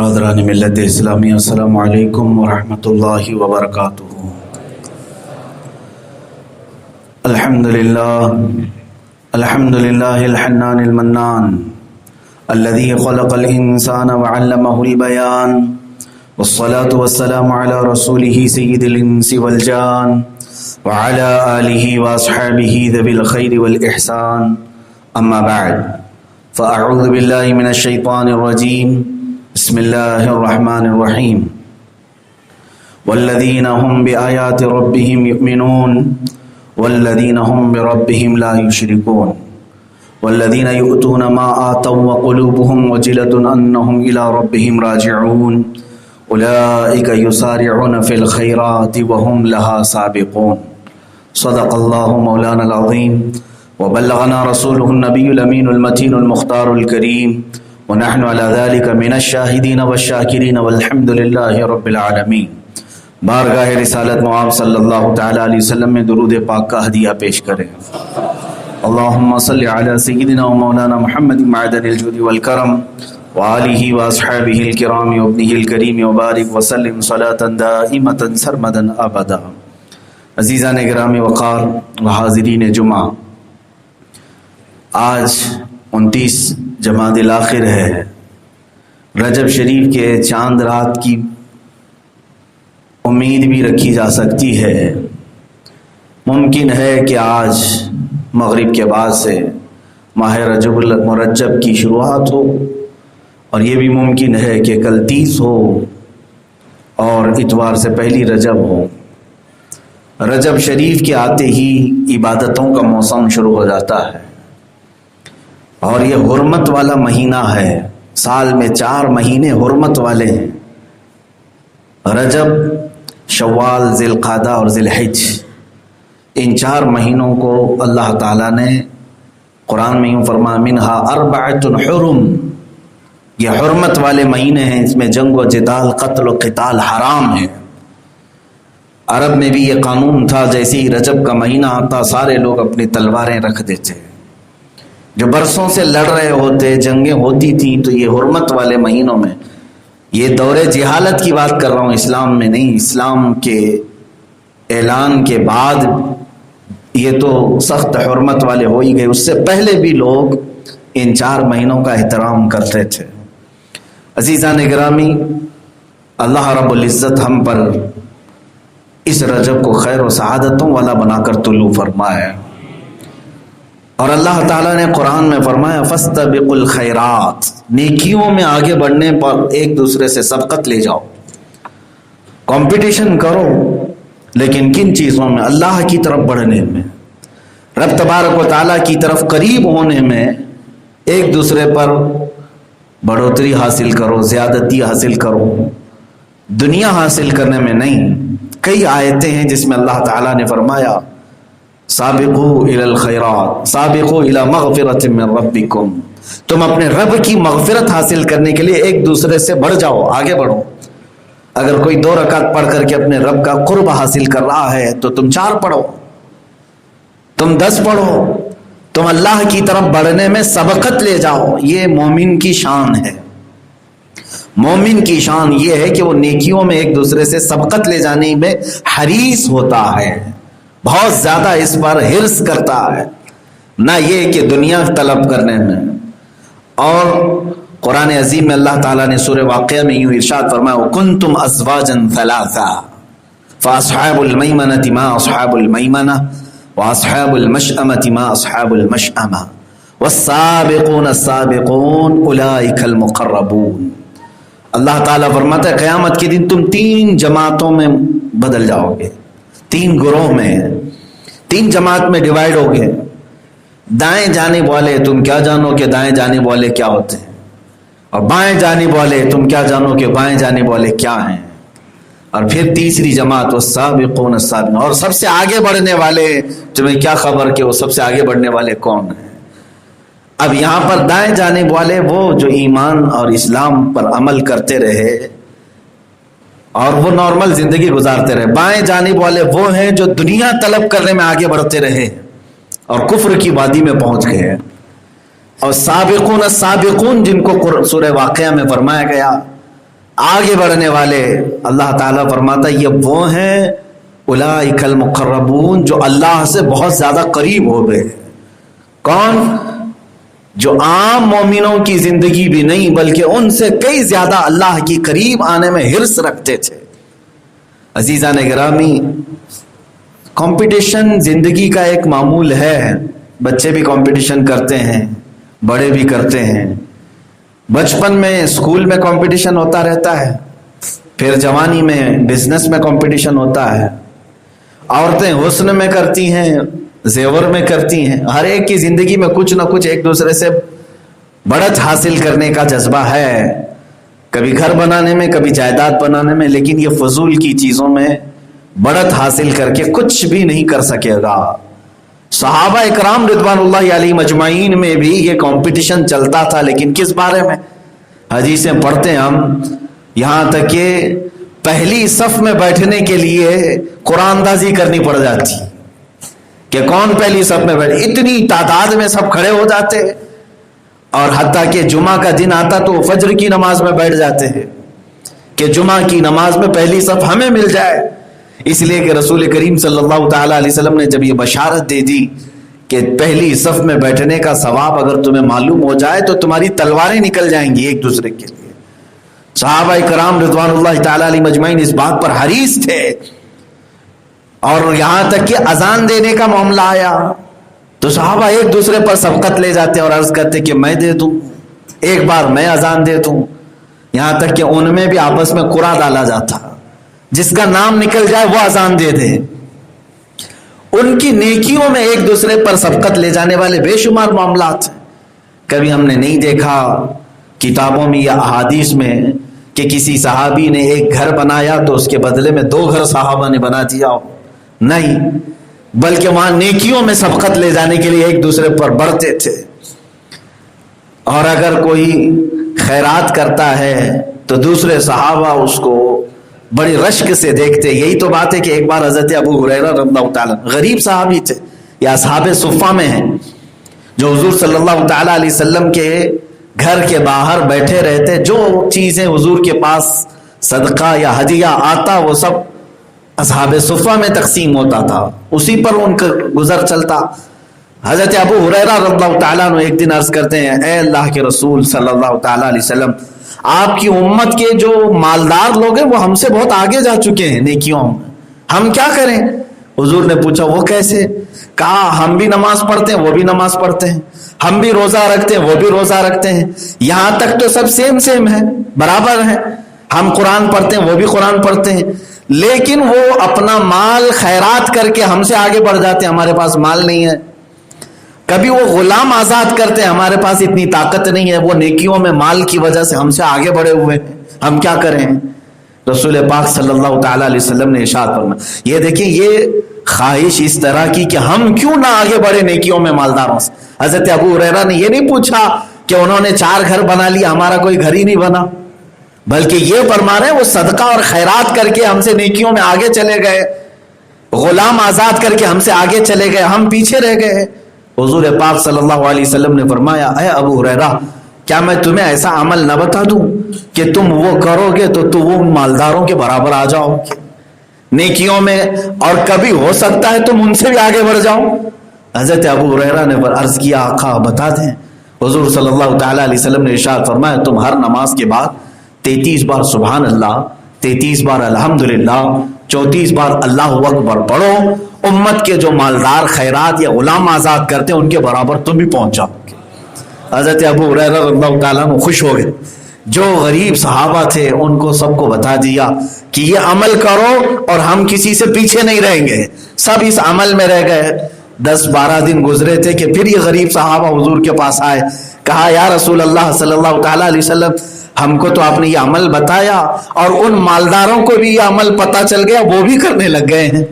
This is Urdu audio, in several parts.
برادران ملت اسلامی، السلام علیکم ورحمۃ اللہ وبرکاتہ۔ الحمدللہ الحنان المنان الذي خلق الانسان وعلمه البيان، والصلاة والسلام على رسوله سيد الانس والجان وعلى آله واصحابه ذوي الخير والإحسان، اما بعد فاعوذ بالله من الشيطان الرجيم، بسم الله الرحمن الرحيم۔ والذين هم بآيات ربهم يؤمنون والذين هم بربهم لا يشركون والذين يؤتون ما آتوا وقلوبهم وجلة أنهم إلى ربهم راجعون أولئك يسارعون في الخيرات وهم لها سابقون۔ صدق الله مولانا العظيم وبلغنا رسوله النبي الأمين المتين المختار الكريم، ونحن على ذلك من الشاهدين والشاكرين والحمد لله رب العالمین۔ بارگاہ رسالت معاب صلی اللہ تعالی علیہ وسلم میں درود پاک کا ہدیہ پیش کریں۔ اللہم صلی علی سیدنا و مولانا محمد معدن الجود والکرم وآلہ واصحابہ الکرام وابنہ الکریم وبارک وسلم صلاة دائمة سرمدا ابدا۔ عزیزان گرامی وقار و حاضرین جمعہ، آج 29 جمادی الاخر ہے۔ رجب شریف کے چاند رات کی امید بھی رکھی جا سکتی ہے۔ ممکن ہے کہ آج مغرب کے بعد سے ماہ رجب المرجب کی شروعات ہو، اور یہ بھی ممکن ہے کہ کل 30 ہو اور اتوار سے پہلی رجب ہو۔ رجب شریف کے آتے ہی عبادتوں کا موسم شروع ہو جاتا ہے، اور یہ حرمت والا مہینہ ہے۔ سال میں 4 مہینے حرمت والے ہیں، رجب، شوال، ذی القعدہ اور ذی الحج۔ ان 4 مہینوں کو اللہ تعالیٰ نے قرآن میں یوں فرمایا منہا اربعۃ حرم، یہ حرمت والے مہینے ہیں، اس میں جنگ و جدال، قتل و قتال حرام ہے۔ عرب میں بھی یہ قانون تھا، جیسے ہی رجب کا مہینہ آتا سارے لوگ اپنی تلواریں رکھ دیتے، جو برسوں سے لڑ رہے ہوتے، جنگیں ہوتی تھیں، تو یہ حرمت والے مہینوں میں، یہ دور جہالت کی بات کر رہا ہوں، اسلام میں نہیں، اسلام کے اعلان کے بعد یہ تو سخت حرمت والے ہو ہی گئے، اس سے پہلے بھی لوگ ان 4 مہینوں کا احترام کرتے تھے۔ عزیزان گرامی، اللہ رب العزت ہم پر اس رجب کو خیر و سعادتوں والا بنا کر طلوع فرمائے، اور اللہ تعالیٰ نے قرآن میں فرمایا فاستبقوا الخیرات، نیکیوں میں آگے بڑھنے پر ایک دوسرے سے سبقت لے جاؤ، کمپٹیشن کرو، لیکن کن چیزوں میں؟ اللہ کی طرف بڑھنے میں، رب تبارک و تعالیٰ کی طرف قریب ہونے میں، ایک دوسرے پر بڑھوتری حاصل کرو، زیادتی حاصل کرو، دنیا حاصل کرنے میں نہیں۔ کئی آیتیں ہیں جس میں اللہ تعالیٰ نے فرمایا سابقوا الی الخیرات سابقوا الی مغفرۃ من ربکم، تم اپنے رب کی مغفرت حاصل کرنے کے لیے ایک دوسرے سے بڑھ جاؤ، آگے بڑھو۔ اگر کوئی 2 رکعت پڑھ کر کے اپنے رب کا قرب حاصل کر رہا ہے تو تم 4 پڑھو، تم 10 پڑھو، تم اللہ کی طرف بڑھنے میں سبقت لے جاؤ۔ یہ مومن کی شان ہے۔ مومن کی شان یہ ہے کہ وہ نیکیوں میں ایک دوسرے سے سبقت لے جانے میں حریص ہوتا ہے، بہت زیادہ اس پر حرص کرتا ہے، نہ یہ کہ دنیا طلب کرنے میں۔ اور قرآن عظیم میں اللہ تعالیٰ نے سورہ واقعہ میں یوں ارشاد فرمایا وَكُنْتُمْ أَزْوَاجًا ثَلَاثًا فَأَصْحَابُ الْمَيْمَنَةِ مَا أَصْحَابُ الْمَيْمَنَةِ وَأَصْحَابُ الْمَشْأَمَةِ مَا أَصْحَابُ الْمَشْأَمَةِ وَالسَّابِقُونَ السَّابِقُونَ أُولَئِكَ الْمُقَرَّبُونَ۔ اللہ تعالیٰ فرماتا ہے قیامت کے دن تم 3 جماعتوں میں بدل جاؤ گے، 3 گروہ میں، 3 جماعت میں ڈیوائیڈ ہو گئے۔ دائیں جانب والے تم کیا جانو کہ دائیں جانب والے کیا ہوتے ہیں، اور بائیں جانب والے تم کیا جانو کہ بائیں جانب والے کیا ہیں، اور پھر تیسری جماعت والسابقون السابقون، اور سب سے آگے بڑھنے والے، تمہیں کیا خبر کہ وہ سب سے آگے بڑھنے والے کون ہیں۔ اب یہاں پر دائیں جانب والے وہ جو ایمان اور اسلام پر عمل کرتے رہے اور وہ نارمل زندگی گزارتے رہے، بائیں جانب والے وہ ہیں جو دنیا طلب کرنے میں آگے بڑھتے رہے اور کفر کی وادی میں پہنچ گئے۔ اور سابقون السابقون جن کو سورہ واقعہ میں فرمایا گیا آگے بڑھنے والے اللہ تعالیٰ فرماتا ہے یہ وہ ہیں اولئک المقربون جو اللہ سے بہت زیادہ قریب ہو گئے. کون؟ جو عام مومنوں کی زندگی بھی نہیں بلکہ ان سے کئی زیادہ اللہ کی قریب آنے میں حرص رکھتے تھے. عزیزان گرامی، کمپٹیشن زندگی کا ایک معمول ہے. بچے بھی کمپٹیشن کرتے ہیں، بڑے بھی کرتے ہیں. بچپن میں اسکول میں کمپٹیشن ہوتا رہتا ہے، پھر جوانی میں بزنس میں کمپٹیشن ہوتا ہے. عورتیں حسن میں کرتی ہیں، زیور میں کرتی ہیں. ہر ایک کی زندگی میں کچھ نہ کچھ ایک دوسرے سے بڑھت حاصل کرنے کا جذبہ ہے، کبھی گھر بنانے میں، کبھی جائیداد بنانے میں. لیکن یہ فضول کی چیزوں میں بڑھت حاصل کر کے کچھ بھی نہیں کر سکے گا. صحابہ اکرام رضوان اللہ علیہم اجمعین میں بھی یہ کمپٹیشن چلتا تھا، لیکن کس بارے میں؟ حدیثیں پڑھتے ہیں ہم، یہاں تک کہ پہلی صف میں بیٹھنے کے لیے قرآن اندازی کرنی پڑ جاتی کہ کون پہلی صف میں بیٹھے. اتنی تعداد میں سب کھڑے ہو جاتے، اور حتیٰ کہ جمعہ کا دن آتا تو فجر کی نماز میں بیٹھ جاتے ہیں کہ جمعہ کی نماز میں پہلی صف ہمیں مل جائے. اس لیے کہ رسول کریم صلی اللہ تعالی علیہ وسلم نے جب یہ بشارت دے دی کہ پہلی صف میں بیٹھنے کا ثواب اگر تمہیں معلوم ہو جائے تو تمہاری تلواریں نکل جائیں گی ایک دوسرے کے لیے. صحابہ کرام رضوان اللہ تعالی علیہ مجمعین اس بات پر حریص تھے. اور یہاں تک کہ اذان دینے کا معاملہ آیا تو صحابہ ایک دوسرے پر سبقت لے جاتے اور عرض کرتے کہ میں دے دوں، ایک بار میں اذان دے دوں. یہاں تک کہ ان میں بھی آپس میں قرعہ ڈالا جاتا، جس کا نام نکل جائے وہ اذان دے دے. ان کی نیکیوں میں ایک دوسرے پر سبقت لے جانے والے بے شمار معاملات ہیں. کبھی ہم نے نہیں دیکھا کتابوں میں یا احادیث میں کہ کسی صحابی نے ایک گھر بنایا تو اس کے بدلے میں 2 گھر صحابہ نے بنا دیا. نہیں، بلکہ وہاں نیکیوں میں سبقت لے جانے کے لیے ایک دوسرے پر بڑھتے تھے. اور اگر کوئی خیرات کرتا ہے تو دوسرے صحابہ اس کو بڑی رشک سے دیکھتے. یہی تو بات ہے کہ ایک بار حضرت ابو ہریرہ رضی اللہ تعالیٰ، غریب صحابی تھے، یہ اصحاب صفہ میں ہیں، جو حضور صلی اللہ تعالیٰ علیہ وسلم کے گھر کے باہر بیٹھے رہتے. جو چیزیں حضور کے پاس صدقہ یا ہدیہ آتا وہ سب اصحاب صفہ میں تقسیم ہوتا تھا، اسی پر ان کا گزر چلتا. حضرت ابو ہریرہ رضی اللہ تعالیٰ عنہ ایک دن عرض کرتے ہیں، اے اللہ کے رسول صلی اللہ تعالیٰ علیہ وسلم، آپ کی امت کے جو مالدار لوگ ہیں وہ ہم سے بہت آگے جا چکے ہیں نیکیوں میں، ہم کیا کریں؟ حضور نے پوچھا وہ کیسے؟ کہا ہم بھی نماز پڑھتے ہیں وہ بھی نماز پڑھتے ہیں، ہم بھی روزہ رکھتے ہیں وہ بھی روزہ رکھتے ہیں، یہاں تک تو سب سیم ہے، برابر ہیں. ہم قرآن پڑھتے ہیں وہ بھی قرآن پڑھتے ہیں، لیکن وہ اپنا مال خیرات کر کے ہم سے آگے بڑھ جاتے ہیں، ہمارے پاس مال نہیں ہے. کبھی وہ غلام آزاد کرتے ہیں، ہمارے پاس اتنی طاقت نہیں ہے، وہ نیکیوں میں مال کی وجہ سے ہم سے آگے بڑھے ہوئے ہیں، ہم کیا کریں؟ رسول پاک صلی اللہ تعالیٰ علیہ وسلم نے ارشاد فرمایا. یہ دیکھیں، یہ خواہش اس طرح کی کہ ہم کیوں نہ آگے بڑھے نیکیوں میں مالداروں سے. حضرت ابو ہریرہ نے یہ نہیں پوچھا کہ انہوں نے 4 گھر بنا لیا، ہمارا کوئی گھر ہی نہیں بنا، بلکہ یہ فرما رہے ہیں وہ صدقہ اور خیرات کر کے ہم سے نیکیوں میں آگے چلے گئے، غلام آزاد کر کے ہم سے آگے چلے گئے، ہم پیچھے رہ گئے. حضور پاک صلی اللہ علیہ وسلم نے فرمایا، اے ابو ہریرہ، کیا میں تمہیں ایسا عمل نہ بتا دوں کہ تم وہ کرو گے تو وہ مالداروں کے برابر آ جاؤ گے نیکیوں میں، اور کبھی ہو سکتا ہے تم ان سے بھی آگے بڑھ جاؤ. حضرت ابو ہریرہ نے عرض کیا، آقا بتا دیں. حضور صلی اللہ تعالیٰ علیہ وسلم نے ارشاد فرمایا، تم ہر نماز کے بعد 33 بار سبحان اللہ، 33 بار الحمدللہ، 34 بار اللہ اکبر پڑھو. امت کے جو مالدار خیرات یا غلام آزاد کرتے ہیں ان کے برابر تم بھی پہنچ جاؤ گے. حضرت ابو ہریرہ رضی اللہ تعالیٰ عنہ خوش ہو گئے. جو غریب صحابہ تھے ان کو سب کو بتا دیا کہ یہ عمل کرو اور ہم کسی سے پیچھے نہیں رہیں گے. سب اس عمل میں رہ گئے. 10-12 دن گزرے تھے کہ پھر یہ غریب صحابہ حضور کے پاس آئے. کہا، یا رسول اللہ صلی اللہ تعالیٰ علیہ وسلم، ہم کو تو آپ نے یہ عمل بتایا اور ان مالداروں کو بھی یہ عمل پتہ چل گیا، وہ بھی کرنے لگ گئے ہیں،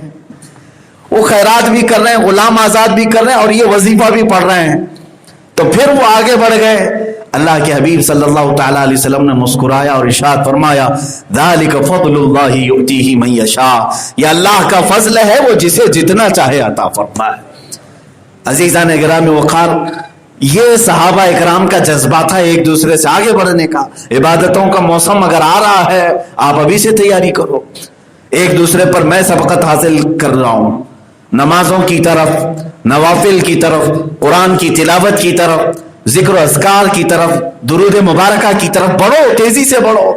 وہ خیرات بھی کر رہے ہیں، غلام آزاد بھی کر رہے ہیں اور یہ وظیفہ بھی پڑھ رہے ہیں. تو پھر وہ آگے بڑھ گئے. اللہ کے حبیب صلی اللہ تعالیٰ علیہ وسلم نے مسکرایا اور ارشاد فرمایا، ذالک فضل اللہ یؤتیہ من یشاء، یہ اللہ کا فضل ہے، وہ جسے جتنا چاہے عطا فرمائے. عزیزان گرامی وقار، یہ صحابہ اکرام کا جذبہ تھا ایک دوسرے سے آگے بڑھنے کا. عبادتوں کا موسم اگر آ رہا ہے آپ ابھی سے تیاری کرو. ایک دوسرے پر میں سبقت حاصل کر رہا ہوں، نمازوں کی طرف، نوافل کی طرف، قرآن کی تلاوت کی طرف، ذکر و اذکار کی طرف، درود مبارکہ کی طرف بڑھو، تیزی سے بڑھو.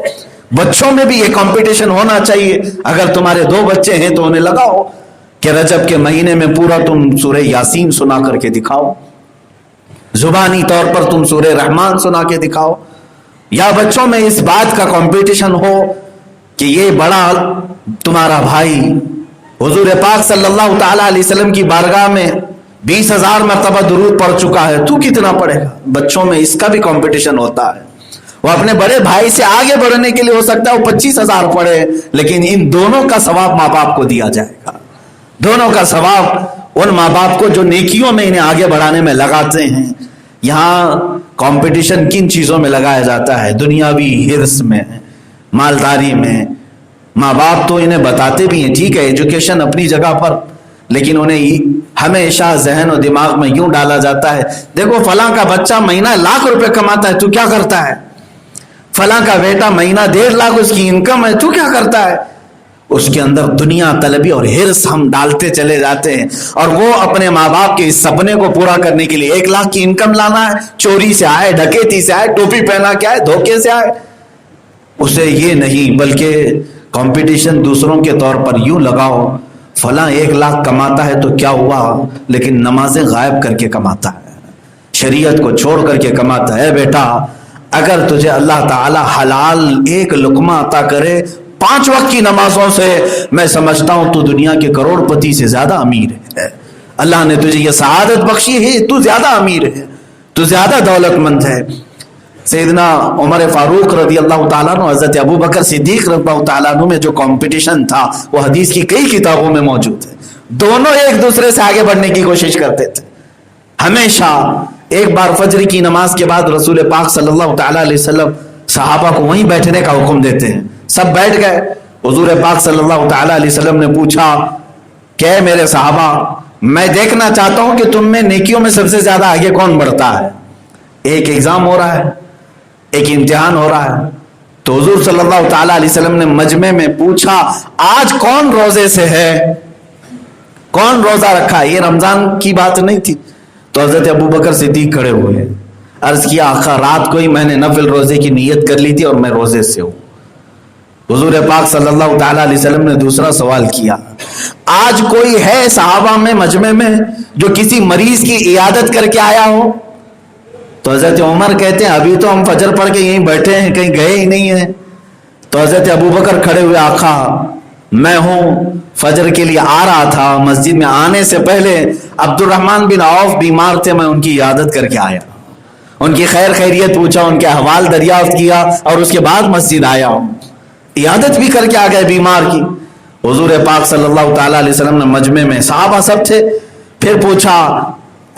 بچوں میں بھی یہ کمپٹیشن ہونا چاہیے. اگر تمہارے 2 بچے ہیں تو انہیں لگاؤ کہ رجب کے مہینے میں پورا تم سورہ یاسین سنا کر کے دکھاؤ، زبانی طور پر تم سورہ رحمان سنا کے دکھاؤ. یا بچوں میں اس بات کا کمپٹیشن ہو کہ یہ بڑا تمہارا بھائی حضور پاک صلی اللہ تعالی علیہ وسلم کی بارگاہ میں 20,000 مرتبہ درود پڑھ چکا ہے، تو کتنا پڑھے گا. بچوں میں اس کا بھی کمپٹیشن ہوتا ہے. وہ اپنے بڑے بھائی سے آگے بڑھنے کے لیے ہو سکتا ہے وہ 25,000 پڑھے، لیکن ان دونوں کا ثواب ماں باپ کو دیا جائے گا. دونوں کا ثواب ان ماں باپ کو جو نیکیوں میں انہیں آگے بڑھانے میں لگاتے ہیں. یہاں کمپٹیشن کن چیزوں میں لگایا جاتا ہے؟ دنیاوی حرص میں، مالداری میں. ماں باپ تو انہیں بتاتے بھی ہیں، ٹھیک ہے ایجوکیشن اپنی جگہ پر، لیکن انہیں ہمیشہ ذہن و دماغ میں یوں ڈالا جاتا ہے دیکھو فلاں کا بچہ مہینہ 1,00,000 روپے کماتا ہے، تو کیا کرتا ہے؟ فلاں کا بیٹا مہینہ 1.5 لاکھ اس کی انکم ہے، تو کیا کرتا ہے؟ اس کے اندر دنیا طلبی اور حرص ہم ڈالتے چلے جاتے ہیں، اور وہ اپنے ماں باپ کے اس سپنے کو پورا کرنے کے لیے 1 لاکھ کی انکم لانا ہے، چوری سے آئے، ڈکیتی سے آئے، ٹوپی پہنا کے آئے، دھوکے سے آئے. اسے یہ نہیں، بلکہ کمپٹیشن دوسروں کے طور پر یوں لگاؤ فلاں 1 لاکھ کماتا ہے تو کیا ہوا، لیکن نمازیں غائب کر کے کماتا ہے، شریعت کو چھوڑ کر کے کماتا ہے. بیٹا اگر تجھے اللہ تعالی حلال 1 لقمہ عطا کرے 5 وقت کی نمازوں سے، میں سمجھتا ہوں تو دنیا کے کروڑ پتی سے زیادہ امیر ہے. اللہ نے تجھے یہ سعادت بخشی ہے، تو زیادہ امیر ہے، تو زیادہ دولت مند ہے. سیدنا عمر فاروق رضی اللہ تعالیٰ عنہ، حضرت ابو بکر صدیق رضی اللہ تعالیٰ عنہ میں جو کمپٹیشن تھا وہ حدیث کی کئی کتابوں میں موجود ہے. دونوں ایک دوسرے سے آگے بڑھنے کی کوشش کرتے تھے ہمیشہ. ایک بار فجر کی نماز کے بعد رسول پاک صلی اللہ تعالیٰ علیہ وسلم صحابہ کو وہیں بیٹھنے کا حکم دیتے ہیں. سب بیٹھ گئے. حضور پاک صلی اللہ تعالیٰ علیہ وسلم نے پوچھا کہ اے میرے صحابہ، میں دیکھنا چاہتا ہوں کہ تم میں نیکیوں میں سب سے زیادہ آگے کون بڑھتا ہے. ایک ایگزام ہو رہا ہے، ایک امتحان ہو رہا ہے. تو حضور صلی اللہ تعالیٰ علیہ وسلم نے مجمع میں پوچھا آج کون روزے سے ہے، کون روزہ رکھا ہے. یہ رمضان کی بات نہیں تھی. تو حضرت ابو بکر صدیق کھڑے ہوئے، عرض کیا آقا رات کو ہی میں نے نفل روزے کی نیت کر لی تھی اور میں روزے سے ہوں. حضور پاک صلی اللہ تعالیٰ علیہ وسلم نے دوسرا سوال کیا، آج کوئی ہے صحابہ میں مجمع میں جو کسی مریض کی عیادت کر کے آیا ہو؟ تو حضرت عمر کہتے ہیں ابھی تو ہم فجر پڑھ کے یہیں بیٹھے ہیں، کہیں گئے ہی نہیں ہیں. تو حضرت ابو بکر کھڑے ہوئے، آقا میں ہوں، فجر کے لیے آ رہا تھا، مسجد میں آنے سے پہلے عبد الرحمن بن عوف بیمار تھے، میں ان کی عیادت کر کے آیا، ان کی خیر خیریت پوچھا، ان کے احوال دریافت کیا اور اس کے بعد مسجد آیا ہوں. عیادت بھی کر کے آ گئے بیمار کی. حضور پاک صلی اللہ تعالیٰ علیہ وسلم نے مجمع میں، صحابہ سب تھے، پھر پوچھا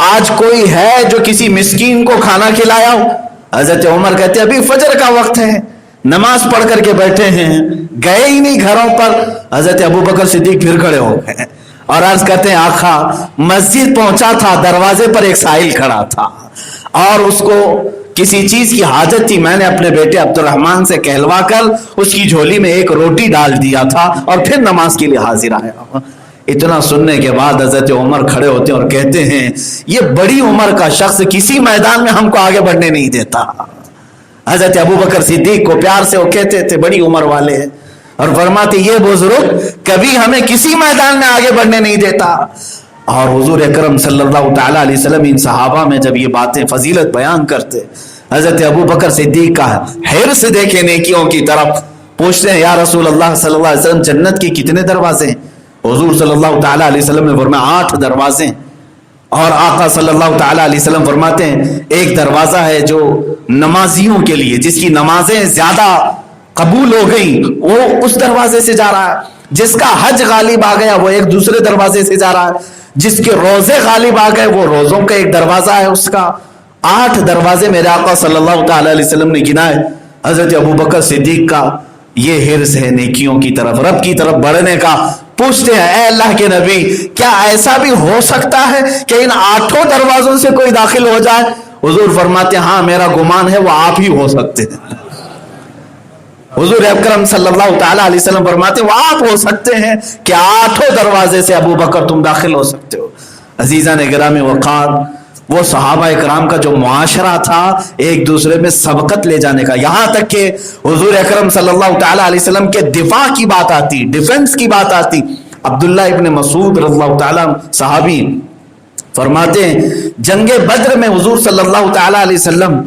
آج کوئی ہے جو کسی مسکین کو کھانا کھلایا ہو؟ حضرت عمر کہتے ابھی فجر کا وقت ہے، نماز پڑھ کر کے بیٹھے ہیں، گئے ہی نہیں گھروں پر. حضرت ابو بکر صدیق پھر کھڑے ہو گئے اور عرض کرتے ہیں آقا مسجد پہنچا تھا، دروازے پر ایک سائل کھڑا تھا اور اس کو کسی چیز کی حاجت تھی، میں نے اپنے بیٹے عبد الرحمن سے کہلوا کر اس کی جھولی میں ایک روٹی ڈال دیا تھا اور پھر نماز کے لیے حاضر آیا. اتنا سننے کے بعد حضرت عمر کھڑے ہوتے ہیں اور کہتے ہیں یہ بڑی عمر کا شخص کسی میدان میں ہم کو آگے بڑھنے نہیں دیتا. حضرت ابو بکر صدیق کو پیار سے وہ کہتے تھے بڑی عمر والے ہیں، اور فرماتے یہ بزرگ کبھی ہمیں کسی میدان میں آگے بڑھنے نہیں دیتا. اور حضور اکرم صلی اللہ تعالیٰ علیہ وسلم ان صحابہ میں جب یہ باتیں فضیلت بیان کرتے، حضرت ابو بکر صدیق کا حرص دیکھے نیکیوں کی طرف. پوچھتے ہیں یا رسول اللہ صلی اللہ علیہ وسلم جنت کے کتنے دروازے ہیں؟ حضور صلی اللہ تعالیٰ علیہ وسلم نے فرمایا 8 دروازے. اور آقا صلی اللہ تعالیٰ علیہ وسلم فرماتے ہیں ایک دروازہ ہے جو نمازیوں کے لیے، جس کی نمازیں زیادہ قبول ہو گئی وہ اس دروازے سے جا رہا ہے، جس کا حج غالب آ گیا وہ ایک دوسرے دروازے سے جا رہا ہے، جس کے روزے غالب آ گئے وہ روزوں کا ایک دروازہ ہے اس کا. 8 دروازے میرے آقا صلی اللہ تعالیٰ علیہ وسلم نے گنائے. حضرت ابو بکر صدیق کا یہ حرص ہے نیکیوں کی طرف، رب کی طرف بڑھنے کا. پوچھتے ہیں اے اللہ کے نبی کیا ایسا بھی ہو سکتا ہے کہ ان 8 دروازوں سے کوئی داخل ہو جائے؟ حضور فرماتے ہیں ہاں میرا گمان ہے وہ آپ ہی ہو سکتے ہیں. حضور اکرم صلی اللہ تعالیٰ علیہ وسلم فرماتے ہیں وہ آپ ہو سکتے ہیں کہ 8 دروازے سے ابو بکر تم داخل ہو سکتے ہو. عزیزان گرامی وقار، وہ صحابہ اکرام کا جو معاشرہ تھا ایک دوسرے میں سبقت لے جانے کا، یہاں تک کہ حضور اکرم صلی اللہ تعالیٰ علیہ وسلم کے دفاع کی بات آتی، ڈیفنس کی بات آتی. عبداللہ ابن مسعود رضی اللہ تعالیٰ صحابی فرماتے ہیں جنگ بدر میں حضور صلی اللہ تعالیٰ علیہ وسلم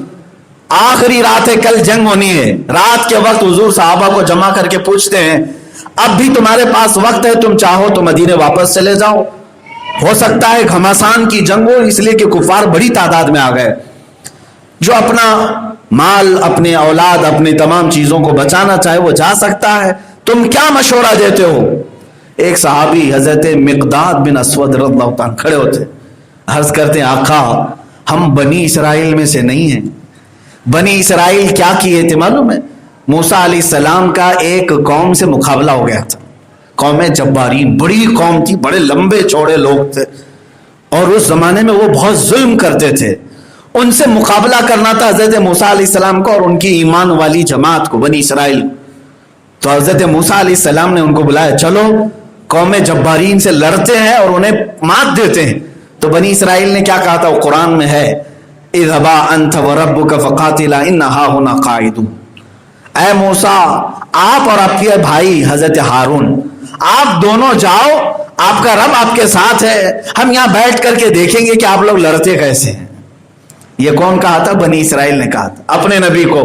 آخری رات ہے، کل جنگ ہونی ہے. رات کے وقت حضور صحابہ کو جمع کر کے پوچھتے ہیں اب بھی تمہارے پاس وقت ہے، تم چاہو تو مدینے واپس چلے جاؤ، ہو سکتا ہے گھمسان کی جنگ ہو، اس لیے کہ کفار بڑی تعداد میں آ گئے. جو اپنا مال، اپنے اولاد، اپنی تمام چیزوں کو بچانا چاہے وہ جا سکتا ہے، تم کیا مشورہ دیتے ہو؟ ایک صحابی حضرت مقداد بن اسود رضی اللہ عنہ کھڑے ہوتے، عرض کرتے ہیں آقا ہم بنی اسرائیل میں سے نہیں ہیں. بنی اسرائیل کیا کیے تھے معلوم ہے؟ موسیٰ علیہ السلام کا ایک قوم سے مقابلہ ہو گیا تھا. قوم جبارین، بڑی قوم تھی، بڑے لمبے چوڑے لوگ تھے، اور اس زمانے میں وہ بہت ظلم کرتے تھے. ان سے مقابلہ کرنا تھا حضرت موسیٰ علیہ السلام کو اور ان کی ایمان والی جماعت کو، بنی اسرائیل. تو حضرت موسیٰ علیہ السلام نے ان کو بلایا، چلو قوم جبارین سے لڑتے ہیں اور انہیں مات دیتے ہیں. تو بنی اسرائیل نے کیا کہا تھا؟ وہ قرآن میں ہے اذهبا انت وربک فقاتلا ان ہاہنا قاعدون. اے موسیٰ، آپ اور آپ کے بھائی حضرت ہارون، آپ دونوں جاؤ، آپ کا رب آپ کے ساتھ ہے، ہم یہاں بیٹھ کر کے دیکھیں گے کہ آپ لوگ لڑتے کیسے ہیں. یہ کون کہا تھا؟ بنی اسرائیل نے کہا تھا اپنے نبی کو،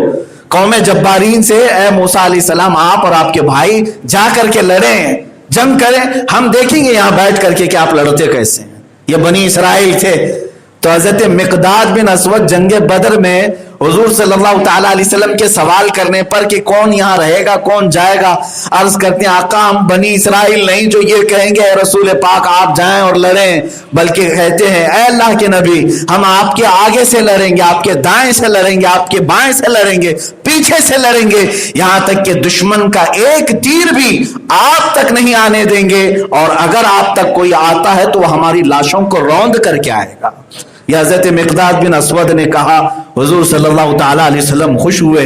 قوم جبارین سے اے موسیٰ علیہ السلام آپ اور آپ کے بھائی جا کر کے لڑیں، جنگ کریں، ہم دیکھیں گے یہاں بیٹھ کر کے کہ آپ لڑتے کیسے ہیں. یہ بنی اسرائیل تھے. تو حضرت مقداد بن اسود جنگ بدر میں حضور صلی اللہ تعالیٰ علیہ وسلم کے سوال کرنے پر کہ کون یہاں رہے گا، کون جائے گا، عرض کرتے ہیں آقا ہم بنی اسرائیل نہیں جو یہ کہیں گے اے رسول پاک آپ جائیں اور لڑیں، بلکہ کہتے ہیں اے اللہ کے نبی ہم آپ کے آگے سے لڑیں گے، آپ کے دائیں سے لڑیں گے، آپ کے بائیں سے لڑیں گے، پیچھے سے لڑیں گے، یہاں تک کہ دشمن کا ایک تیر بھی آپ تک نہیں آنے دیں گے، اور اگر آپ تک کوئی آتا ہے تو وہ ہماری لاشوں کو روند کر کے آئے گا. یہ حضرت مقداد بن اسود نے کہا، حضور صلی اللہ تعالیٰ علیہ وسلم خوش ہوئے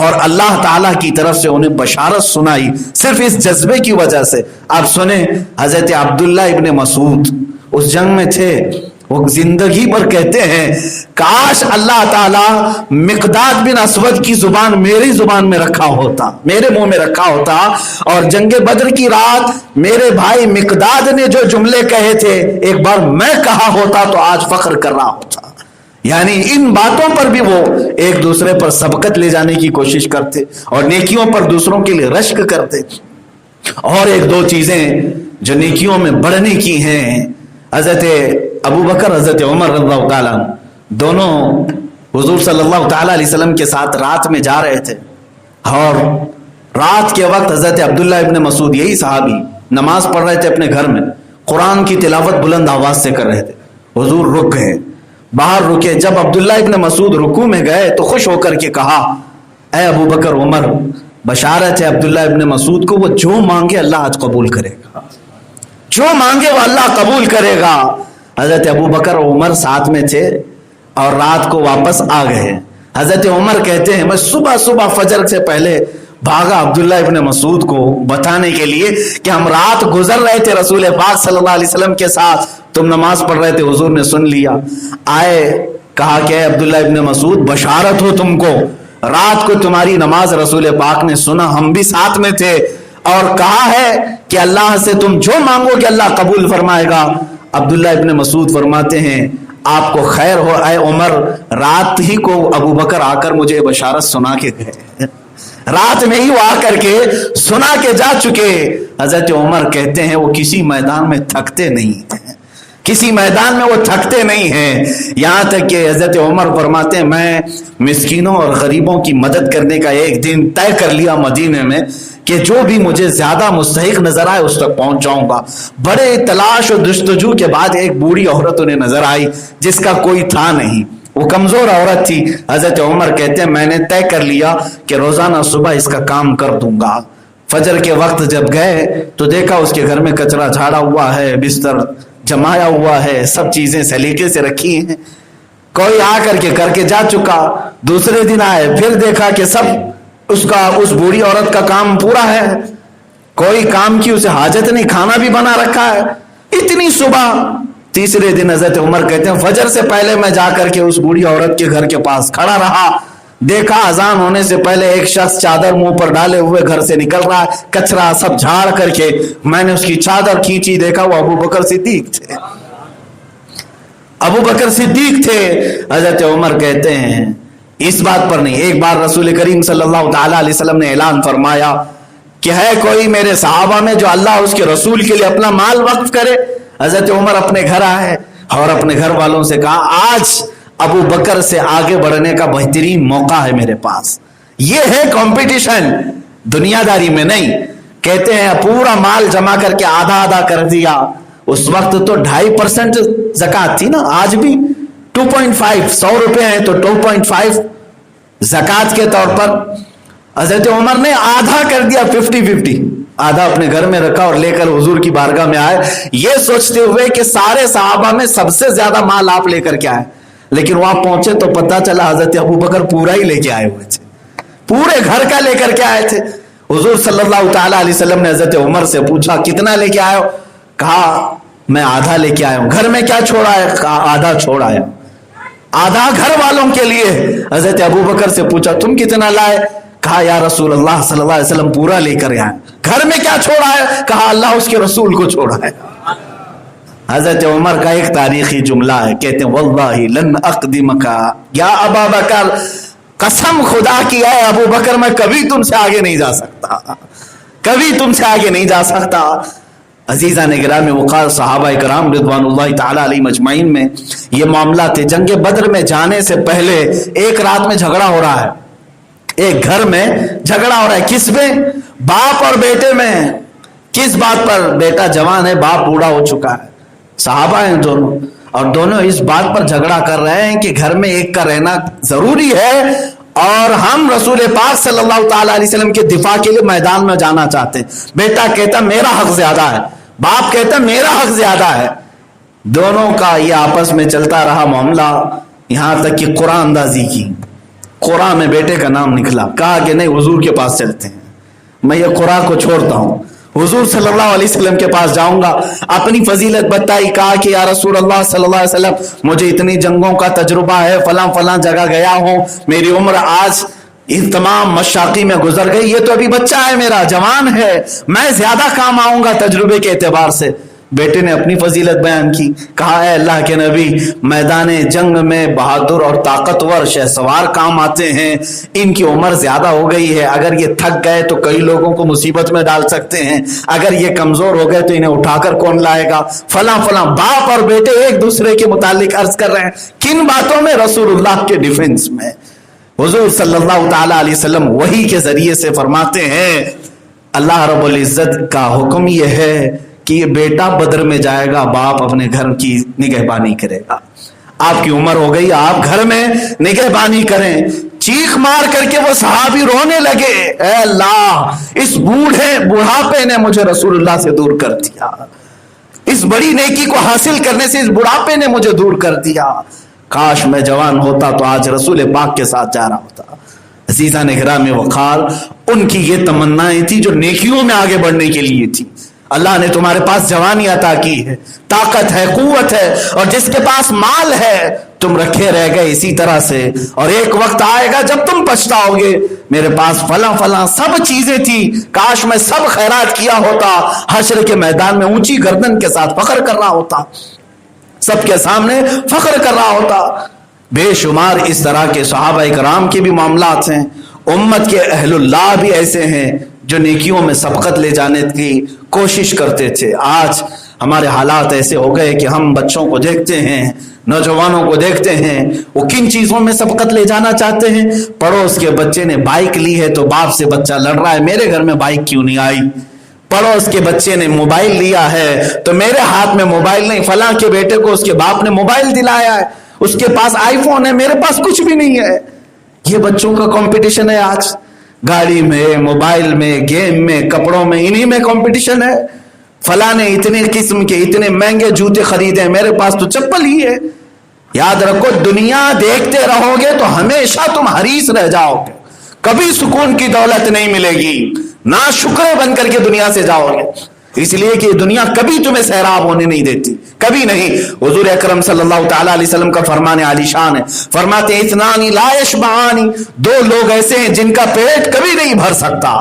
اور اللہ تعالیٰ کی طرف سے انہیں بشارت سنائی صرف اس جذبے کی وجہ سے. آپ سنیں حضرت عبداللہ ابن مسعود اس جنگ میں تھے، وہ زندگی پر کہتے ہیں کاش اللہ تعالیٰ مقداد بن اسود کی زبان میری زبان میں رکھا ہوتا، میرے منہ میں رکھا ہوتا، اور جنگ بدر کی رات میرے بھائی مقداد نے جو جملے کہے تھے ایک بار میں کہا ہوتا تو آج فخر کر رہا ہوتا. یعنی ان باتوں پر بھی وہ ایک دوسرے پر سبقت لے جانے کی کوشش کرتے اور نیکیوں پر دوسروں کے لیے رشک کرتے. اور ایک دو چیزیں جو نیکیوں میں بڑھنے کی ہیں، حضرت ابو بکر حضرت عمر رضی اللہ تعالیٰ دونوں حضور صلی اللہ تعالیٰ علیہ وسلم کے ساتھ رات میں جا رہے تھے، اور رات کے وقت حضرت عبداللہ ابن مسعود یہی صحابی نماز پڑھ رہے تھے اپنے گھر میں، قرآن کی تلاوت بلند آواز سے کر رہے تھے. حضور رک گئے، باہر رکے. جب عبداللہ ابن مسعود رکوع میں گئے تو خوش ہو کر کے کہا اے ابو بکر عمر، بشارت ہے عبداللہ ابن مسعود کو وہ جو مانگے اللہ آج قبول کرے گا، جو مانگے وہ اللہ قبول کرے گا. حضرت ابو بکر اور عمر ساتھ میں تھے اور رات کو واپس آ گئے. حضرت عمر کہتے ہیں میں صبح فجر سے پہلے بھاگا عبداللہ ابن مسعود کو بتانے کے لیے کہ ہم رات گزر رہے تھے رسول پاک صلی اللہ علیہ وسلم کے ساتھ، تم نماز پڑھ رہے تھے، حضور نے سن لیا. آئے، کہا کہ عبداللہ ابن مسعود بشارت ہو تم کو، رات کو تمہاری نماز رسول پاک نے سنا، ہم بھی ساتھ میں تھے، اور کہا ہے کہ اللہ سے تم جو مانگو کہ اللہ قبول فرمائے گا. عبداللہ ابن مسعود فرماتے ہیں آپ کو خیر ہو اے عمر، رات ہی کو ابو بکر آ کر مجھے بشارت سنا کے گئے، رات میں ہی وہ آ کر کے سنا کے جا چکے. حضرت عمر کہتے ہیں وہ کسی میدان میں تھکتے نہیں ہیں، کسی میدان میں وہ تھکتے نہیں ہیں. یہاں تک کہ حضرت عمر فرماتے ہیں میں مسکینوں اور غریبوں کی مدد کرنے کا ایک دن طے کر لیا مدینے میں کہ جو بھی مجھے زیادہ مستحق نظر آئے اس تک پہنچ جاؤں گا. بڑے تلاش و جستجو کے بعد ایک بوڑھی عورت انہیں نظر آئی جس کا کوئی تھا نہیں، وہ کمزور عورت تھی. حضرت عمر کہتے ہیں میں نے طے کر لیا کہ روزانہ صبح اس کا کام کر دوں گا. فجر کے وقت جب گئے تو دیکھا اس کے گھر میں کچرا جھاڑا ہوا ہے، بستر جمایا ہوا ہے، سب چیزیں سلیقے سے رکھی ہیں. کوئی آ کر کے جا چکا، دوسرے دن آئے پھر دیکھا کہ سب اس بوڑھی عورت کا کام پورا ہے، کوئی کام کی اسے حاجت نہیں، کھانا بھی بنا رکھا ہے اتنی صبح۔ تیسرے دن حضرت عمر کہتے ہیں فجر سے پہلے میں جا کر کے اس بوڑھی عورت کے گھر کے پاس کھڑا رہا، دیکھا اذان ہونے سے پہلے ایک شخص چادر منہ پر ڈالے ہوئے گھر سے نکل رہا ہے، کچرا سب جھاڑ کر کے، میں نے اس کی چادر کھینچی، دیکھا وہ ابو بکر صدیق تھے، ابو بکر صدیق تھے۔ حضرت عمر کہتے ہیں اس بات پر نہیں، ایک بار رسول کریم صلی اللہ تعالی علیہ وسلم نے اعلان فرمایا کہ ہے کوئی میرے صحابہ میں جو اللہ اس کے رسول کے لیے اپنا مال وقف کرے؟ حضرت عمر اپنے گھر آئے اور اپنے گھر والوں سے کہا آج ابو بکر سے آگے بڑھنے کا بہترین موقع ہے میرے پاس، یہ ہے کمپٹیشن، دنیا داری میں نہیں۔ کہتے ہیں پورا مال جمع کر کے آدھا آدھا کر دیا۔ اس وقت تو 2.5% زکوٰۃ تھی نا، آج بھی 2.5، 100 روپے ہیں تو 2.5 زکوٰۃ کے طور پر۔ حضرت عمر نے آدھا کر دیا، 50-50، آدھا اپنے گھر میں رکھا اور لے کر حضور کی بارگاہ میں آئے، یہ سوچتے ہوئے کہ سارے صحابہ میں سب سے زیادہ مال آپ لے کر کے آئے۔ لیکن وہاں پہنچے تو پتہ چلا حضرت ابو بکر پورا ہی لے کے آئے ہوئے تھے، پورے گھر کا لے کر کے آئے تھے۔ حضور صلی اللہ تعالی علیہ وسلم نے حضرت عمر سے پوچھا کتنا لے کے آئے ہو؟ کہا میں آدھا لے کے آیا ہوں۔ گھر میں کیا چھوڑا ہے؟ کہا آدھا چھوڑا ہے، آدھا گھر والوں کے لیے۔ حضرت ابو بکر سے پوچھا تم کتنا لائے؟ کہا یا رسول اللہ صلی اللہ علیہ وسلم پورا لے کر آئے۔ گھر میں کیا چھوڑا ہے؟ کہا اللہ اس کے رسول کو چھوڑا ہے۔ حضرت عمر کا ایک تاریخی جملہ ہے، کہتے ہیں واللہ لن اقدمک یا ابا بکر، قسم خدا کی ہے ابو بکر میں کبھی تم سے آگے نہیں جا سکتا، کبھی تم سے آگے نہیں جا سکتا۔ عزیزان گرامی وقار صحابہ کرام رضوان اللہ تعالی علیہم اجمعین میں یہ معاملہ تھے۔ جنگ بدر میں جانے سے پہلے ایک رات میں جھگڑا ہو رہا ہے، ایک گھر میں جھگڑا ہو رہا ہے، کس میں؟ باپ اور بیٹے میں۔ کس بات پر؟ بیٹا جوان ہے، باپ بوڑھا ہو چکا ہے، صحابہ ہیں دونوں، اور دونوں اس بات پر جھگڑا کر رہے ہیں کہ گھر میں ایک کا رہنا ضروری ہے اور ہم رسول پاک صلی اللہ تعالی علیہ وسلم کے دفاع کے لیے میدان میں جانا چاہتے ہیں۔ بیٹا کہتا میرا حق زیادہ ہے، باپ کہتا میرا حق زیادہ ہے۔ دونوں کا یہ آپس میں چلتا رہا معاملہ، یہاں تک کہ قرآن اندازی کی، قرآن میں بیٹے کا نام نکلا۔ کہا کہ نہیں حضور کے پاس چلتے ہیں، میں یہ قرآن کو چھوڑتا ہوں، حضور صلی اللہ علیہ وسلم کے پاس جاؤں گا۔ اپنی فضیلت بتائی، کہا کہ یا رسول اللہ صلی اللہ علیہ وسلم مجھے اتنی جنگوں کا تجربہ ہے، فلاں فلاں جگہ گیا ہوں، میری عمر آج ان تمام مشاقی میں گزر گئی، یہ تو ابھی بچہ ہے میرا، جوان ہے، میں زیادہ کام آؤں گا تجربے کے اعتبار سے۔ بیٹے نے اپنی فضیلت بیان کی، کہا اے اللہ کے نبی میدان جنگ میں بہادر اور طاقتور شہسوار کام آتے ہیں، ان کی عمر زیادہ ہو گئی ہے، اگر یہ تھک گئے تو کئی لوگوں کو مصیبت میں ڈال سکتے ہیں، اگر یہ کمزور ہو گئے تو انہیں اٹھا کر کون لائے گا، فلاں فلاں۔ باپ اور بیٹے ایک دوسرے کے متعلق عرض کر رہے ہیں، کن باتوں میں؟ رسول اللہ کے ڈیفنس میں۔ حضور صلی اللہ تعالی علیہ وسلم وحی کے ذریعے سے فرماتے ہیں اللہ رب العزت کا حکم یہ ہے کہ یہ بیٹا بدر میں جائے گا، باپ اپنے گھر کی نگہبانی کرے گا۔ آپ کی عمر ہو گئی، آپ گھر میں نگہبانی کریں۔ چیخ مار کر کے وہ صحابی رونے لگے، اے اللہ اس بوڑھاپے نے مجھے رسول اللہ سے دور کر دیا، اس بڑی نیکی کو حاصل کرنے سے اس بڑھاپے نے مجھے دور کر دیا، کاش میں جوان ہوتا تو آج رسول پاک کے ساتھ جا رہا ہوتا۔ عزیزان گرامی وقار ان کی یہ تمنائیں تھی جو نیکیوں میں آگے بڑھنے کے لیے تھی۔ اللہ نے تمہارے پاس جوانی عطا کی ہے، طاقت ہے، قوت ہے، اور جس کے پاس مال ہے تم رکھے رہ گئے اسی طرح سے، اور ایک وقت آئے گا جب تم پچھتاؤ گے میرے پاس فلاں فلاں سب چیزیں تھی، کاش میں سب خیرات کیا ہوتا، حشر کے میدان میں اونچی گردن کے ساتھ فخر کر رہا ہوتا، سب کے سامنے فخر کر رہا ہوتا۔ بے شمار اس طرح کے صحابہ کرام کے بھی معاملات ہیں، امت کے اہل اللہ بھی ایسے ہیں جو نیکیوں میں سبقت لے جانے کی کوشش کرتے تھے۔ آج ہمارے حالات ایسے ہو گئے کہ ہم بچوں کو دیکھتے ہیں، نوجوانوں کو دیکھتے ہیں، وہ کن چیزوں میں سبقت لے جانا چاہتے ہیں۔ پڑوس کے بچے نے بائک لی ہے تو باپ سے بچہ لڑ رہا ہے میرے گھر میں بائک کیوں نہیں آئی، پڑوس کے بچے نے موبائل لیا ہے تو میرے ہاتھ میں موبائل نہیں، فلاں کے بیٹے کو اس کے باپ نے موبائل دلایا ہے، اس کے پاس آئی فون ہے، میرے پاس کچھ بھی نہیں ہے۔ یہ بچوں کا کمپٹیشن ہے آج، گاڑی میں، موبائل میں، گیم میں، کپڑوں میں، انہی میں کمپٹیشن ہے۔ فلاں نے اتنے قسم کے اتنے مہنگے جوتے خریدے، میرے پاس تو چپل ہی ہے۔ یاد رکھو دنیا دیکھتے رہو گے تو ہمیشہ تم حریص رہ جاؤ گے، کبھی سکون کی دولت نہیں ملے گی، نا شکر بن کر کے دنیا سے جاؤ گے، اس لیے کہ دنیا کبھی تمہیں سیراب ہونے نہیں دیتی، کبھی نہیں۔ حضور اکرم صلی اللہ تعالی علیہ وسلم کا فرمان عالی شان ہے، فرماتے ہیں اثنان لا یشبعان، دو لوگ ایسے ہیں جن کا پیٹ کبھی نہیں بھر سکتا،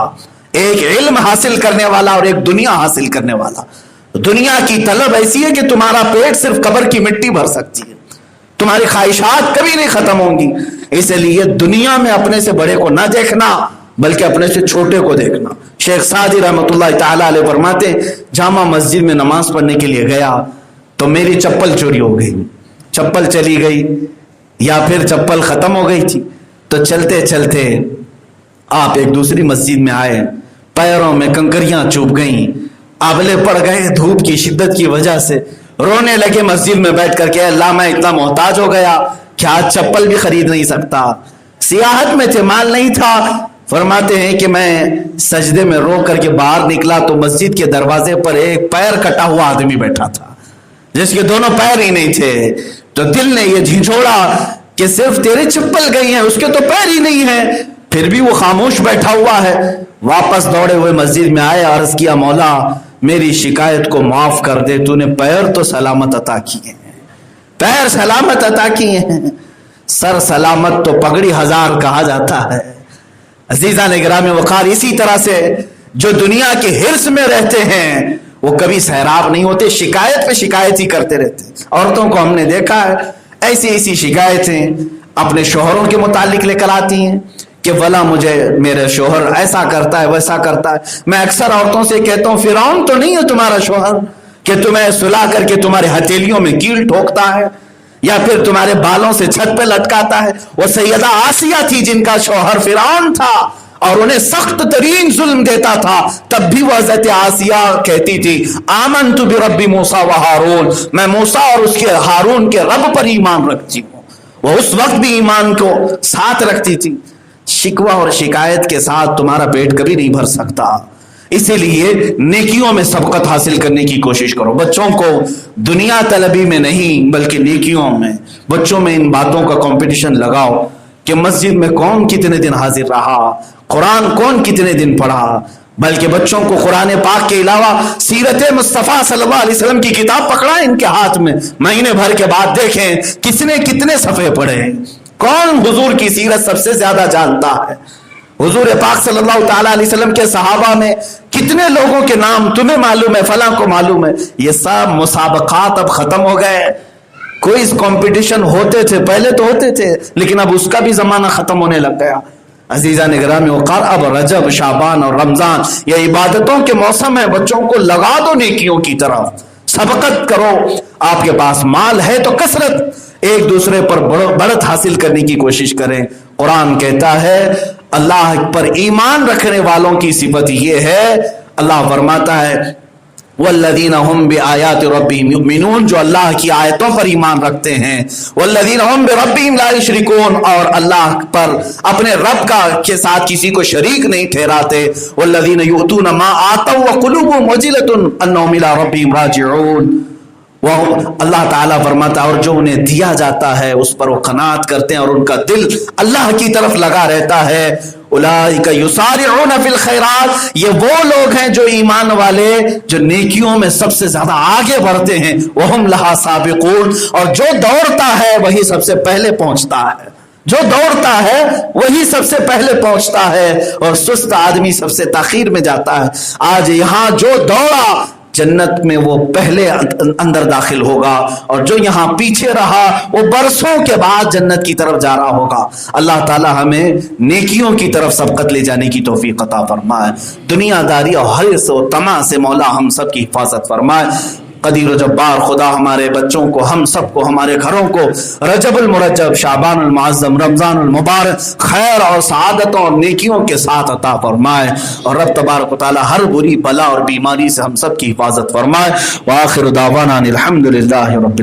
ایک علم حاصل کرنے والا اور ایک دنیا حاصل کرنے والا۔ دنیا کی طلب ایسی ہے کہ تمہارا پیٹ صرف قبر کی مٹی بھر سکتی ہے، تمہاری خواہشات کبھی نہیں ختم ہوں گی، اس لیے دنیا میں اپنے سے بڑے کو نہ دیکھنا بلکہ اپنے سے چھوٹے کو دیکھنا۔ شیخ سعدی رحمۃ اللہ تعالی علیہ فرماتے ہیں جامع مسجد میں نماز پڑھنے کے لیے گیا تو میری چپل چوری ہو گئی، چپل چلی گئی یا پھر چپل ختم ہو گئی تھی، تو چلتے چلتے آپ ایک دوسری مسجد میں آئے، پیروں میں کنکریاں چوب گئیں، آبلے پڑ گئے دھوپ کی شدت کی وجہ سے، رونے لگے مسجد میں بیٹھ کر کے اللہ میں اتنا محتاج ہو گیا کہ آج چپل بھی خرید نہیں سکتا، سیاحت میں تھے مال نہیں تھا۔ فرماتے ہیں کہ میں سجدے میں رو کر کے باہر نکلا تو مسجد کے دروازے پر ایک پیر کٹا ہوا آدمی بیٹھا تھا جس کے دونوں پیر ہی نہیں تھے، تو دل نے یہ جھنجھوڑا کہ صرف تیرے چپل گئی ہیں، اس کے تو پیر ہی نہیں ہیں، پھر بھی وہ خاموش بیٹھا ہوا ہے۔ واپس دوڑے ہوئے مسجد میں آئے، عرض کیا مولا میری شکایت کو معاف کر دے، تو نے پیر تو سلامت عطا کیے ہیں، پیر سلامت عطا کیے ہیں، سر سلامت تو پگڑی ہزار کہا جاتا ہے۔ عزیزان گرامی وقار، اسی طرح سے جو دنیا کے حرص میں رہتے ہیں وہ کبھی سیراب نہیں ہوتے، شکایت پہ شکایت ہی کرتے رہتے ہیں۔ عورتوں کو ہم نے دیکھا ہے ایسی ایسی شکایتیں اپنے شوہروں کے متعلق لے کر آتی ہیں کہ فلاں مجھے میرے شوہر ایسا کرتا ہے ویسا کرتا ہے۔ میں اکثر عورتوں سے کہتا ہوں فرعون تو نہیں ہے تمہارا شوہر کہ تمہیں سلا کر کے تمہارے ہتھیلیوں میں کیل ٹھوکتا ہے یا پھر تمہارے بالوں سے چھت پہ لٹکاتا ہے۔ وہ سیدہ آسیہ تھی جن کا شوہر فرعون تھا اور انہیں سخت ترین ظلم دیتا تھا، تب بھی وہ حضرت آسیہ کہتی تھی آمنت برب موسیٰ و ہارون، میں موسیٰ اور اس کے ہارون کے رب پر ایمان رکھتی ہوں۔ وہ اس وقت بھی ایمان کو ساتھ رکھتی تھی۔ شکوہ اور شکایت کے ساتھ تمہارا پیٹ کبھی نہیں بھر سکتا، اسی لیے نیکیوں میں سبقت حاصل کرنے کی کوشش کرو۔ بچوں کو دنیا طلبی میں نہیں بلکہ نیکیوں میں، بچوں میں ان باتوں کا کمپٹیشن لگاؤ کہ مسجد میں کون کتنے دن حاضر رہا، قرآن کون کتنے دن پڑھا، بلکہ بچوں کو قرآن پاک کے علاوہ سیرت مصطفیٰ صلی اللہ علیہ وسلم کی کتاب پکڑائیں ان کے ہاتھ میں، مہینے بھر کے بعد دیکھیں کس نے کتنے صفحے پڑھے، کون حضور کی سیرت سب سے زیادہ جانتا ہے۔ حضور پاک صلی اللہ تعالی علیہ وسلم کے صحابہ میں کتنے لوگوں کے نام تمہیں معلوم ہے، فلاں کو معلوم ہے۔ یہ سب مسابقات اب ختم ہو گئے، کوئی کمپٹیشن ہوتے تھے پہلے تو ہوتے تھے لیکن اب اس کا بھی زمانہ ختم ہونے لگ گیا۔ عزیزان گرامی وقار، اب رجب شعبان اور رمضان یہ عبادتوں کے موسم ہے، بچوں کو لگا دو نیکیوں کی طرف، سبقت کرو۔ آپ کے پاس مال ہے تو کثرت ایک دوسرے پر بڑھت حاصل کرنے کی کوشش کریں۔ قرآن کہتا ہے اللہ پر ایمان رکھنے والوں کی صفت یہ ہے، اللہ فرماتا ہے والذین هم بآیات ربهم یؤمنون، جو اللہ کی آیتوں پر ایمان رکھتے ہیں، والذین هم بربهم لا یشرکون، اور اللہ پر اپنے رب کا کے ساتھ کسی کو شریک نہیں ٹھہراتے، والذین یؤتون ما آتوا وقلوبهم وجلۃ انہم الی ربهم راجعون۔ وہ اللہ تعالیٰ فرماتا ہے اور جو انہیں دیا جاتا ہے اس پر وہ قناعت کرتے ہیں اور ان کا دل اللہ کی طرف لگا رہتا ہے۔ اولئک یسارعون فی الخیرات، یہ وہ لوگ ہیں جو ایمان والے جو نیکیوں میں سب سے زیادہ آگے بڑھتے ہیں، وہم لہا سابقون، اور جو دوڑتا ہے وہی سب سے پہلے پہنچتا ہے، جو دوڑتا ہے وہی سب سے پہلے پہنچتا ہے اور سست آدمی سب سے تاخیر میں جاتا ہے۔ آج یہاں جو دوڑا جنت میں وہ پہلے اندر داخل ہوگا اور جو یہاں پیچھے رہا وہ برسوں کے بعد جنت کی طرف جا رہا ہوگا۔ اللہ تعالی ہمیں نیکیوں کی طرف سبقت لے جانے کی توفیق عطا فرمائے، دنیا داری اور حرص و طمع سے مولا ہم سب کی حفاظت فرمائے۔ قدیر و جبار خدا ہمارے بچوں کو، ہم سب کو، ہمارے گھروں کو رجب المرجب، شعبان المعظم، رمضان المبارک خیر اور سعادتوں اور نیکیوں کے ساتھ عطا فرمائے، اور رب تبارک و تعالی ہر بری بلا اور بیماری سے ہم سب کی حفاظت فرمائے۔ وآخر دعوانا الحمدللہ رب